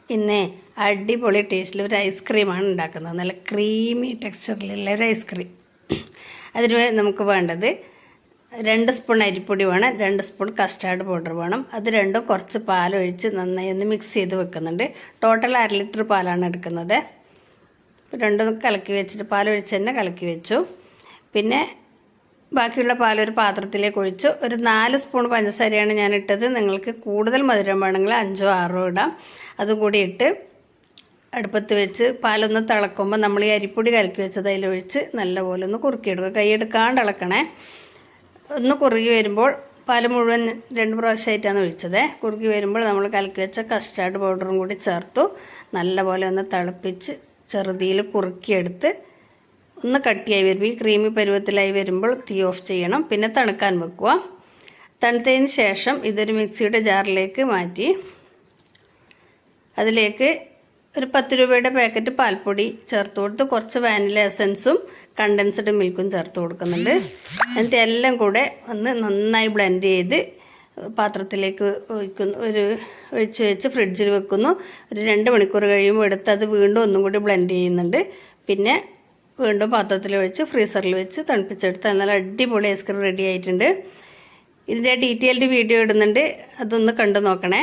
ഇന്ന് അടിപൊളി ടേസ്റ്റിൽ ഒരു ഐസ്ക്രീമാണ് ഉണ്ടാക്കുന്നത്. നല്ല ക്രീമി ടെക്സ്ചറിലുള്ള ഒരു ഐസ്ക്രീം. അതിന് നമുക്ക് വേണ്ടത് 2 സ്പൂൺ അരിപ്പൊടി വേണം, 2 സ്പൂൺ കസ്റ്റാർഡ് പൗഡർ വേണം. അത് രണ്ടും കുറച്ച് പാലൊഴിച്ച് നന്നായി ഒന്ന് മിക്സ് ചെയ്ത് വെക്കുന്നുണ്ട്. ടോട്ടൽ 1/2 ലിറ്റർ പാലാണ് എടുക്കുന്നത്. രണ്ടും കലക്കി വെച്ചിട്ട് പാലൊഴിച്ച് തന്നെ കലക്കി വെച്ചു. പിന്നെ ബാക്കിയുള്ള പാലൊരു പാത്രത്തിലേക്ക് ഒഴിച്ചു. ഒരു 4 സ്പൂൺ പഞ്ചസാരയാണ് ഞാൻ ഇട്ടത്. നിങ്ങൾക്ക് കൂടുതൽ മധുരം വേണമെങ്കിൽ 5ഓ 6ഓ ഇടാം. അതും കൂടി ഇട്ട് അടുപ്പത്ത് വെച്ച് പാലൊന്ന് തിളക്കുമ്പോൾ നമ്മൾ ഈ അരിപ്പൊടി കലക്കി വെച്ചത് അതിലൊഴിച്ച് നല്ലപോലെ ഒന്ന് കുറുക്കിയെടുക്കുക. കൈയെടുക്കാണ്ട് ഇളക്കണേ. ഒന്ന് കുറുകി വരുമ്പോൾ പാൽ മുഴുവൻ 2 പ്രാവശ്യമായിട്ടാണ് ഒഴിച്ചത്. കുറുകി വരുമ്പോൾ നമ്മൾ കലക്കി വെച്ച കസ്റ്റാർഡ് പൗഡറും കൂടി ചേർത്തു. നല്ലപോലെ ഒന്ന് തിളപ്പിച്ച് ചെറുതിയിൽ കുറുക്കിയെടുത്ത് ഒന്ന് കട്ടിയായി വരുമ്പോൾ ഈ ക്രീമി പരുവത്തിലായി വരുമ്പോൾ തീ ഓഫ് ചെയ്യണം. പിന്നെ തണുക്കാൻ വെക്കുക. തണുത്തതിന് ശേഷം ഇതൊരു മിക്സിയുടെ ജാറിലേക്ക് മാറ്റി അതിലേക്ക് ഒരു 10 രൂപയുടെ പാക്കറ്റ് പാൽപ്പൊടി ചേർത്ത് കൊടുത്ത് കുറച്ച് വാനില എസൻസും കണ്ടൻസ്ഡ് മിൽക്കും ചേർത്ത് കൊടുക്കുന്നുണ്ട്. എന്നിട്ട് എല്ലാം കൂടെ ഒന്ന് നന്നായി ബ്ലെൻഡ് ചെയ്ത് പാത്രത്തിലേക്ക് ഒഴിച്ച് വെച്ച് ഫ്രിഡ്ജിൽ വെക്കുന്നു. ഒരു 2 മണിക്കൂർ കഴിയുമ്പോൾ എടുത്ത് അത് വീണ്ടും ഒന്നും കൂടി ബ്ലെൻഡ് ചെയ്യുന്നുണ്ട്. പിന്നെ വീണ്ടും പാത്രത്തിൽ ഒഴിച്ച് ഫ്രീസറിൽ വെച്ച് തണുപ്പിച്ചെടുത്ത് നല്ല അടിപൊളി ഐസ്ക്രീം റെഡി ആയിട്ടുണ്ട്. ഇതിൻ്റെ ഡീറ്റെയിൽഡ് വീഡിയോ ഇടുന്നുണ്ട്, അതൊന്ന് കണ്ടു നോക്കണേ.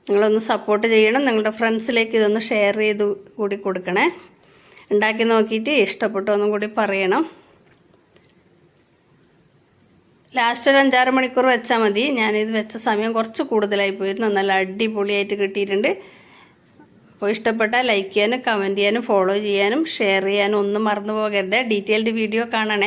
നിങ്ങളൊന്ന് സപ്പോർട്ട് ചെയ്യണം. നിങ്ങളുടെ ഫ്രണ്ട്സിലേക്ക് ഇതൊന്ന് ഷെയർ ചെയ്ത് കൂടി കൊടുക്കണേ. ഉണ്ടാക്കി നോക്കിയിട്ട് ഇഷ്ടപ്പെട്ടോ എന്നും കൂടി പറയണം. ലാസ്റ്റ് ഒരു 5-6 മണിക്കൂർ വെച്ചാൽ മതി. ഞാനിത് വെച്ച സമയം കുറച്ച് കൂടുതലായി പോയിരുന്നു. നല്ല അടിപൊളിയായിട്ട് കിട്ടിയിട്ടുണ്ട്. അപ്പോൾ ഇഷ്ടപ്പെട്ടാൽ ലൈക്ക് ചെയ്യാനും കമൻറ്റ് ചെയ്യാനും ഫോളോ ചെയ്യാനും ഷെയർ ചെയ്യാനും ഒന്നും മറന്നു പോകരുത്. ഡീറ്റെയിൽഡ് വീഡിയോ കാണണേ.